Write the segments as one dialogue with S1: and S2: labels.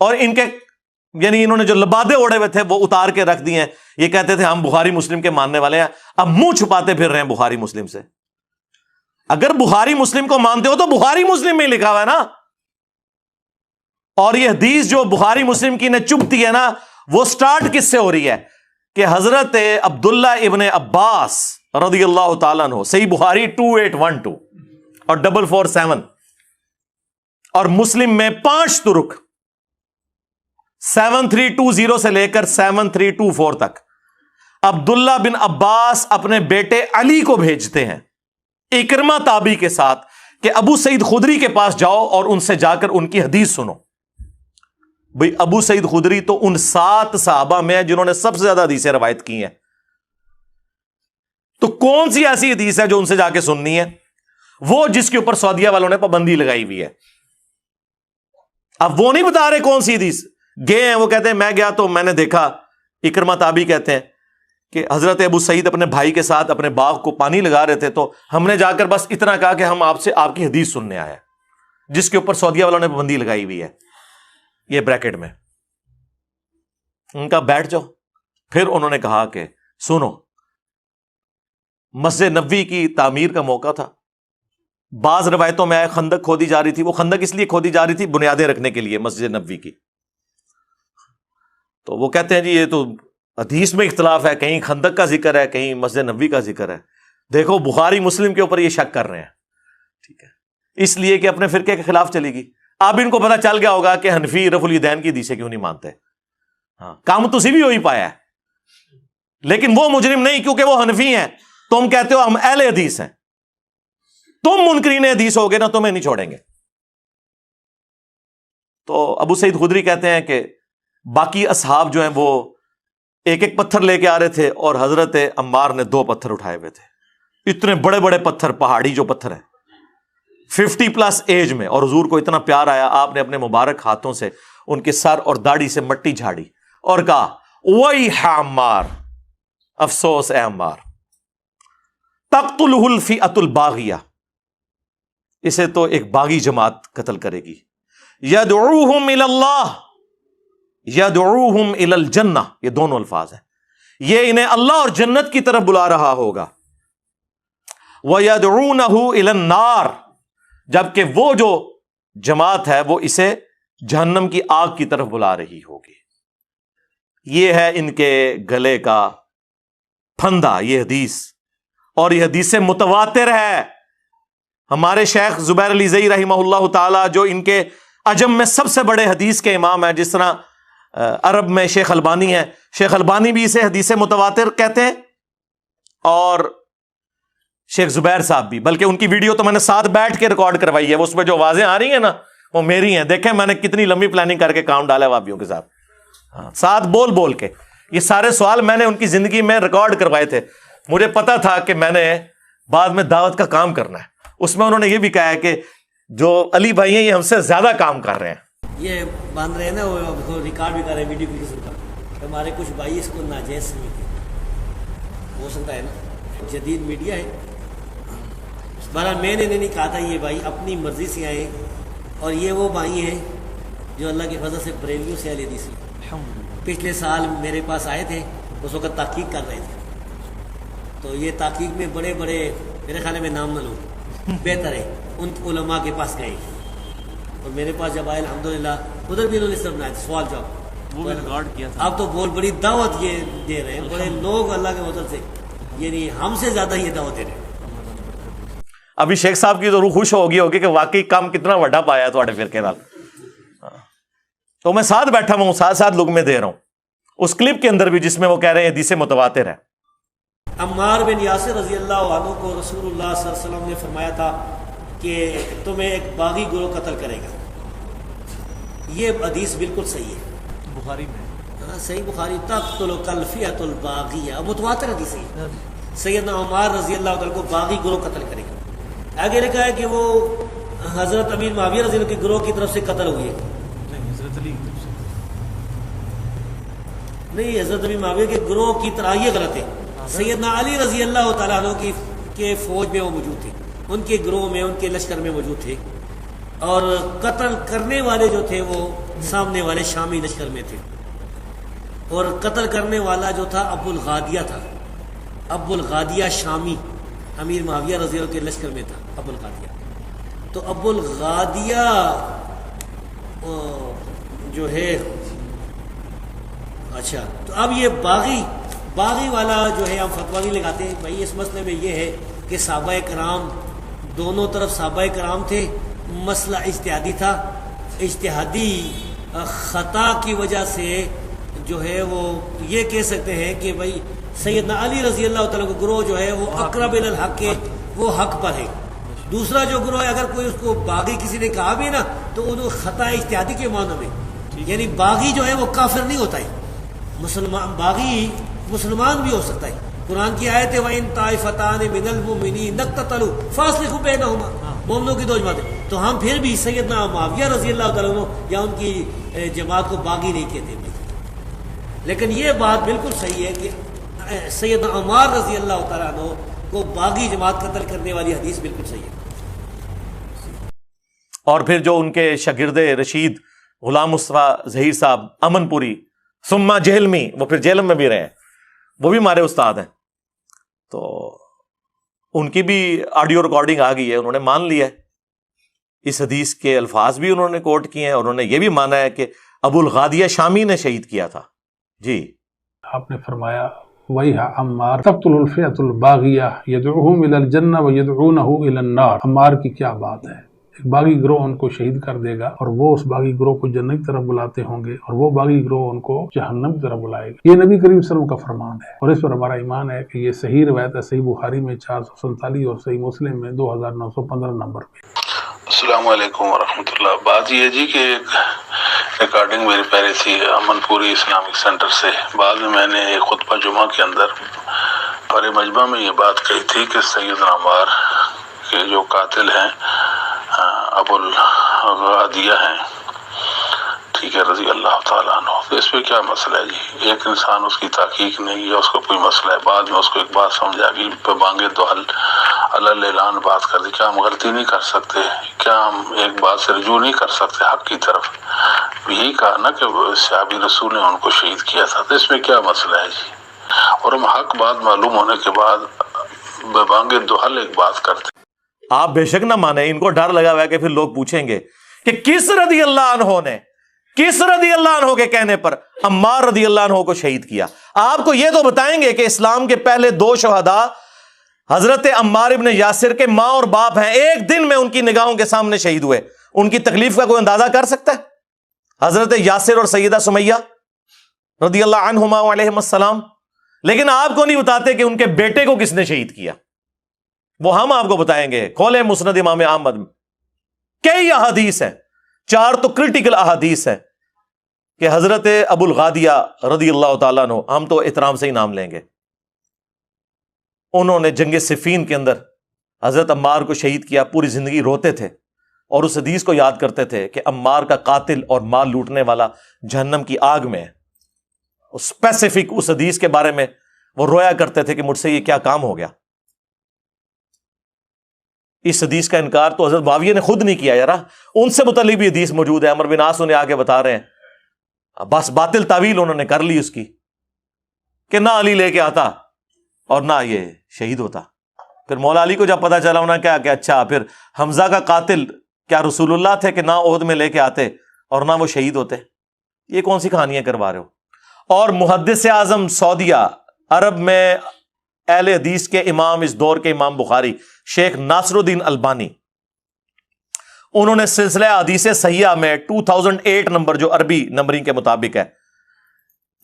S1: اور ان کے یعنی انہوں نے جو لبادے اوڑے ہوئے تھے وہ اتار کے رکھ دیے ہیں. یہ کہتے تھے ہم بخاری مسلم کے ماننے والے ہیں, اب منہ چھپاتے پھر رہے ہیں بخاری مسلم سے. اگر بخاری مسلم کو مانتے ہو تو بخاری مسلم میں لکھا ہوا ہے نا. اور یہ حدیث جو بخاری مسلم کی نے چبھتی ہے نا, وہ سٹارٹ کس سے ہو رہی ہے کہ حضرت عبداللہ ابن عباس رضی اللہ تعالیٰ عنہ, صحیح بخاری 2812 اور 447 اور مسلم میں 5 طرق 7320 سے لے کر 7324 تک, عبداللہ بن عباس اپنے بیٹے علی کو بھیجتے ہیں اکرمہ تابعی کے ساتھ کہ ابو سعید خدری کے پاس جاؤ اور ان سے جا کر ان کی حدیث سنو. بھئی ابو سعید خدری تو ان 7 صحابہ میں ہیں جنہوں نے سب سے زیادہ حدیثیں روایت کی ہیں, تو کون سی ایسی حدیث ہے جو ان سے جا کے سننی ہے؟ وہ جس کے اوپر سعودیہ والوں نے پابندی لگائی ہوئی ہے. اب وہ نہیں بتا رہے کون سی حدیث. گئے ہیں, وہ کہتے ہیں میں گیا تو میں نے دیکھا, اکرمہ تابعی کہتے ہیں کہ حضرت ابو سعید اپنے بھائی کے ساتھ اپنے باغ کو پانی لگا رہے تھے, تو ہم نے جا کر بس اتنا کہا کہ ہم آپ سے آپ کی حدیث سننے آئے, جس کے اوپر سعودیہ والوں نے پابندی لگائی ہوئی ہے. یہ بریکٹ میں ان کا بیٹھ جاؤ. پھر انہوں نے کہا کہ سنو, مسجد نبوی کی تعمیر کا موقع تھا, بعض روایتوں میں خندق کھودی جا رہی تھی. وہ خندق اس لیے کھودی جا رہی تھی بنیادیں رکھنے کے لیے مسجد نبوی کی. تو وہ کہتے ہیں جی یہ تو حدیث میں اختلاف ہے, کہیں خندق کا ذکر ہے, کہیں مسجد نبوی کا ذکر ہے. دیکھو بخاری مسلم کے اوپر یہ شک کر رہے ہیں, ٹھیک ہے, اس لیے کہ اپنے فرقے کے خلاف چلے گی. اب ان کو پتا چل گیا ہوگا کہ حنفی رفع الیدین کی حدیثیں کیوں نہیں مانتے. ہاں, کام تو بھی ہو ہی پایا ہے, لیکن وہ مجرم نہیں, کیونکہ وہ حنفی ہیں. تم کہتے ہو ہم اہل حدیث ہیں, تم منکرین حدیث ہوگے نا, تمہیں نہیں چھوڑیں گے. تو ابو سعید خدری کہتے ہیں کہ باقی اصحاب جو ہیں وہ ایک ایک پتھر لے کے آ رہے تھے, اور حضرت عمار نے 2 پتھر اٹھائے ہوئے تھے, اتنے بڑے بڑے پتھر, پہاڑی جو پتھر ہیں 50+ ایج میں. اور حضور کو اتنا پیار آیا, آپ نے اپنے مبارک ہاتھوں سے ان کے سر اور داڑھی سے مٹی جھاڑی اور کہا وَيْحَ عمار, افسوس اے عمار, تقتلہ الفئۃ الباغیہ, اسے تو ایک باغی جماعت قتل کرے گی. یدعوہم الی اللہ یدعوہم الی الجنہ, یہ دونوں الفاظ ہیں, یہ انہیں اللہ اور جنت کی طرف بلا رہا ہوگا. وَيَدْعُونَهُ إِلَى النَّارِ, جبکہ وہ جو جماعت ہے وہ اسے جہنم کی آگ کی طرف بلا رہی ہوگی. یہ ہے ان کے گلے کا پھندا, یہ حدیث, اور یہ حدیث متواتر ہے. ہمارے شیخ زبیر علی زئی رحمہ اللہ تعالی, جو ان کے عجم میں سب سے بڑے حدیث کے امام ہیں, جس طرح عرب میں شیخ البانی ہے, شیخ البانی بھی اسے حدیث متواتر کہتے ہیں, اور شیخ زبیر صاحب بھی. بلکہ ان کی ویڈیو تو میں نے ساتھ بیٹھ کے ریکارڈ کروائی ہے, اس میں جو آوازیں آ رہی ہیں نا وہ میری ہیں. دیکھیں میں نے کتنی لمبی پلاننگ کر کے کام ڈالا ہے وابیوں کے ساتھ, ساتھ بول بول کے. یہ سارے سوال میں نے ان کی زندگی میں ریکارڈ کروائے تھے. مجھے پتا تھا کہ میں نے بعد میں دعوت کا کام کرنا ہے. اس میں انہوں نے یہ بھی کہا ہے کہ جو علی بھائی ہیں یہ ہم سے زیادہ کام کر رہے ہیں.
S2: یہ باندھ رہے ہیں نا, وہ ریکارڈ بھی کر رہے ہیں ویڈیو کی قسم کا. ہمارے کچھ بھائی اس کو ناجائز سمجھتے ہیں, ہو سکتا ہے نا, جدید میڈیا ہے. بہرحال میں نے نہیں کہا تھا, یہ بھائی اپنی مرضی سے آئے, اور یہ وہ بھائی ہیں جو اللہ کے فضل سے بریلیوں سے اہل حدیث ہیں. پچھلے سال میرے پاس آئے تھے, اس وقت تحقیق کر رہے تھے. تو یہ تحقیق میں بڑے بڑے, میرے خیال میں نام نہ لو, بہتر ہے ان علماء کے پاس گئے. اور میرے پاس جب آئے الحمدللہ, ادھر بھی انہوں نے سب بنایا سوال جواب, وہ ریکارڈ کیا تھا. اب تو بہت بڑی دعوت یہ دے رہے ہیں, بڑے لوگ اللہ کے فضل سے, یعنی ہم سے زیادہ یہ دعوت دے رہے ہیں.
S1: ابھی شیخ صاحب کی تو روح خوش ہوگی کہ واقعی کام کتنا بڑا پایا ہے تھوڑے فرقے نال. تو میں ساتھ بیٹھا ہوں, ساتھ ساتھ لوگ میں دے رہا ہوں اس کلپ کے اندر بھی, جس میں وہ کہہ رہے ہیں حدیث متواتر ہے.
S2: عمار بن یاسر رضی اللہ عنہ کو رسول اللہ صلی اللہ علیہ وسلم نے فرمایا تھا کہ تمہیں ایک باغی گروہ قتل کرے گا. یہ حدیث بالکل صحیح ہے,
S3: بخاری میں,
S2: صحیح بخاری. تقتل الفئۃ الباغیہ, متواتر حدیث ہے. سیدنا عمار رضی اللہ عنہ کو باغی گروہ قتل کرے گا. آگے لکھا ہے کہ وہ حضرت امیر معاویہ رضی اللہ عنہ کے گروہ کی طرف سے قتل ہوئے.
S3: حضرت علی کی طرف سے
S2: نہیں, حضرت امیر معاویہ کے گروہ کی طرح, یہ غلط ہے. سیدنا علی رضی اللہ تعالیٰ عنہ کے فوج میں وہ موجود تھے, ان کے گروہ میں, ان کے لشکر میں موجود تھے. اور قتل کرنے والے جو تھے وہ سامنے والے شامی لشکر میں تھے، اور قتل کرنے والا جو تھا ابو الغادیہ تھا، ابو الغادیہ شامی امیر معاویہ رضی اللہ عنہ کے لشکر میں تھا ابو الغادیہ۔ تو ابو الغادیہ جو ہے، اچھا تو اب یہ باغی والا جو ہے ہم فتویٰ نہیں لگاتے بھائی، اس مسئلے میں یہ ہے کہ صحابہ کرام دونوں طرف صحابہ کرام تھے، مسئلہ اجتہادی تھا، اجتہادی خطا کی وجہ سے جو ہے وہ یہ کہہ سکتے ہیں کہ بھائی سیدنا علی رضی اللہ تعالیٰ کا گروہ جو ہے وہ اقرب الی الحق کے، وہ حق پر ہے۔ دوسرا جو گروہ ہے، اگر کوئی اس کو باغی کسی نے کہا بھی نا تو وہ خطا اجتہادی کے معنی میں، یعنی باغی جو ہے وہ کافر نہیں ہوتا ہے، باغی مسلمان بھی ہو سکتا ہے۔ قرآن کی آیت ہے وَإِن طَائِفَتَانِ مِنَ الْمُؤْمِنِينَ اقْتَتَلُوا فَأَصْلِحُوا بَيْنَهُمَا، مومنوں کی دو جماعتیں، تو ہم پھر بھی سیدنا معاویہ رضی اللہ تعالیٰ عنہ یا ان کی جماعت کو باغی نہیں کہتے ہیں۔ لیکن یہ بات بالکل صحیح ہے کہ سیدنا عمار رضی اللہ تعالیٰ عنہ کو باغی جماعت قتل کرنے والی حدیث بالکل صحیح ہے۔
S1: اور پھر جو ان کے شاگرد رشید غلام مصطفیٰ ظہیر صاحب امن پوری ثم جہلمی، وہ پھر جہلم میں بھی رہے ہیں، وہ بھی ہمارے استاد ہیں، تو ان کی بھی آڈیو ریکارڈنگ آ گئی ہے، انہوں نے مان لیا ہے، اس حدیث کے الفاظ بھی انہوں نے کوٹ کیے ہیں، اور انہوں نے یہ بھی مانا ہے کہ ابو الغادیہ شامی نے شہید کیا تھا۔ جی
S4: آپ نے فرمایا وَيْحَ عَمَّارَ تَقْتُلُ الْفِئَةُ الْبَاغِيَةَ يَدْعُوهُمْ إِلَى الْجَنَّةِ وَيَدْعُونَهُ إِلَى النَّارِ۔ عمار کی کیا بات ہے، ایک باغی گروہ ان کو شہید کر دے گا اور وہ اس باغی گروہ کو جنت کی طرف بلاتے ہوں گے، اور وہ باغی گروہ ان کو جہنم کی طرف بلائے گا۔ یہ نبی کریم صلی اللہ علیہ وسلم کا فرمان ہے، اور اس پر ہمارا ایمان ہے کہ یہ صحیح روایت ہے، صحیح بخاری میں 447 اور صحیح مسلم میں 2915 نمبر پہ۔
S5: السلام علیکم ورحمۃ اللہ۔ بات یہ جی کہ ایک ریکارڈنگ میری پہلے تھی امن پوری اسلامک سینٹر سے، بعد میں نے ایک خطبہ جمعہ کے اندر بڑے مجمع میں یہ بات کہی تھی کہ سیدنا عمار کے جو قاتل ہیں ابو الغادیہ ہیں، ٹھیک ہے، رضی اللہ تعالیٰ عنہ، تو اس پہ کیا مسئلہ ہے جی؟ ایک انسان اس کی تحقیق نہیں ہے، اس کو کوئی مسئلہ ہے، بعد میں اس کو ایک بات سمجھ آ گئی، پہ بانگے دو حل اللہ اعلان بات کر دی، کیا ہم غلطی نہیں کر سکتے؟ کیا ہم ایک بات سے رجوع نہیں کر سکتے حق کی طرف؟ یہی کہا نا کہ صحابی رسول نے ان کو شہید کیا تھا، تو اس میں کیا مسئلہ ہے جی؟ اور ہم حق بات معلوم ہونے کے بعد بے بانگے دو حل ایک بات کرتے۔
S1: آپ بے شک نہ مانیں، ان کو ڈر لگا ہوا ہے کہ پھر لوگ پوچھیں گے کہ کس رضی اللہ عنہ نے، کس رضی اللہ عنہ کے کہنے پر عمار رضی اللہ عنہ کو شہید کیا؟ آپ کو یہ تو بتائیں گے کہ اسلام کے پہلے دو شہداء حضرت عمار ابن یاسر کے ماں اور باپ ہیں، ایک دن میں ان کی نگاہوں کے سامنے شہید ہوئے، ان کی تکلیف کا کوئی اندازہ کر سکتا ہے؟ حضرت یاسر اور سیدہ سمیہ رضی اللہ عنہما علیہم السلام۔ لیکن آپ کو نہیں بتاتے کہ ان کے بیٹے کو کس نے شہید کیا، وہ ہم آپ کو بتائیں گے۔ کھولے مسند امام احمد میں کئی احادیث ہیں، 4 تو کرٹیکل احادیث ہیں کہ حضرت ابو الغادیہ رضی اللہ تعالیٰ عنہ، ہم تو احترام سے ہی نام لیں گے، انہوں نے جنگ صفین کے اندر حضرت عمار کو شہید کیا، پوری زندگی روتے تھے اور اس حدیث کو یاد کرتے تھے کہ عمار کا قاتل اور مال لوٹنے والا جہنم کی آگ میں ہے۔ اسپیسیفک اس حدیث کے بارے میں وہ رویا کرتے تھے کہ مجھ سے یہ کیا کام ہو گیا۔ اس حدیث کا انکار تو حضرت معاویہ نے خود نہیں کیا، یار ان سے متعلق بھی حدیث موجود ہے، عمر بن عاص انہیں آگے بتا رہے ہیں، بس باطل تعویل انہوں نے کر لی اس کی کہ نہ علی لے کے آتا اور نہ یہ شہید ہوتا۔ پھر مولا علی کو جب پتا چلا انہوں نے کیا کہ اچھا پھر حمزہ کا قاتل کیا رسول اللہ تھے کہ نہ عہد میں لے کے آتے اور نہ وہ شہید ہوتے؟ یہ کون سی کہانیاں کروا رہے ہو؟ اور محدث اعظم سعودیہ عرب میں اہل حدیث کے امام، اس دور کے امام بخاری شیخ ناصر الدین البانی، انہوں نے سلسلہ حدیث صحیحہ میں 2008 نمبر جو عربی نمبرنگ کے مطابق ہے،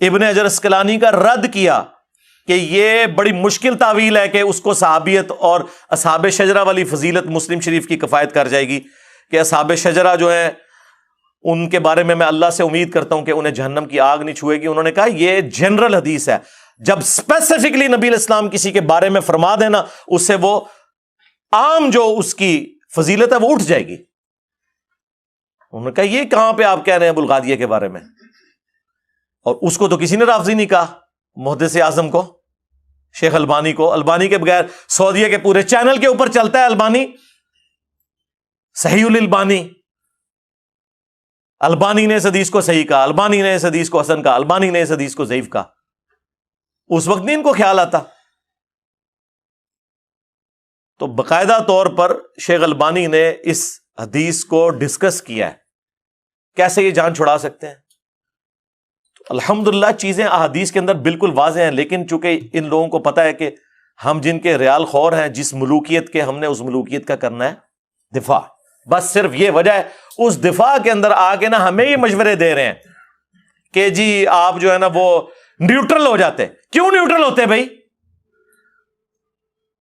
S1: ابن حجر اسقلانی کا رد کیا کہ یہ بڑی مشکل تعویل ہے کہ اس کو صحابیت اور اصحاب شجرہ والی فضیلت مسلم شریف کی کفایت کر جائے گی، کہ اصحاب شجرہ جو ہیں ان کے بارے میں اللہ سے امید کرتا ہوں کہ انہیں جہنم کی آگ نہیں چھوئے گی۔ انہوں نے کہا یہ جنرل حدیث ہے، جب اسپیسیفکلی نبی علیہ السلام کسی کے بارے میں فرما دینا، اس سے وہ عام جو اس کی فضیلت ہے وہ اٹھ جائے گی۔ انہوں نے کہا یہ کہاں پہ آپ کہہ رہے ہیں ابو الغادیہ کے بارے میں؟ اور اس کو تو کسی نے رافضی نہیں کہا، محدث اعظم کو، شیخ البانی کو۔ البانی کے بغیر سعودیہ کے پورے چینل کے اوپر چلتا ہے البانی، صحیح الالبانی، البانی نے اس حدیث کو صحیح کہا، البانی نے اس حدیث کو حسن کہا، البانی نے اس حدیث کو ضعیف کہا، اس وقت نہیں ان کو خیال آتا. تو باقاعدہ طور پر شیخ البانی نے اس حدیث کو ڈسکس کیا ہے کیسے یہ جان چھڑا سکتے ہیں. الحمدللہ چیزیں احادیث کے اندر بالکل واضح ہیں، لیکن چونکہ ان لوگوں کو پتہ ہے کہ ہم جن کے ریال خور ہیں، جس ملوکیت کے، ہم نے اس ملوکیت کا کرنا ہے دفاع. بس صرف یہ وجہ ہے. اس دفاع کے اندر آ کے نا ہمیں یہ مشورے دے رہے ہیں کہ جی آپ جو ہے نا وہ نیوٹرل ہو جاتے. کیوں نیوٹرل ہوتے بھائی؟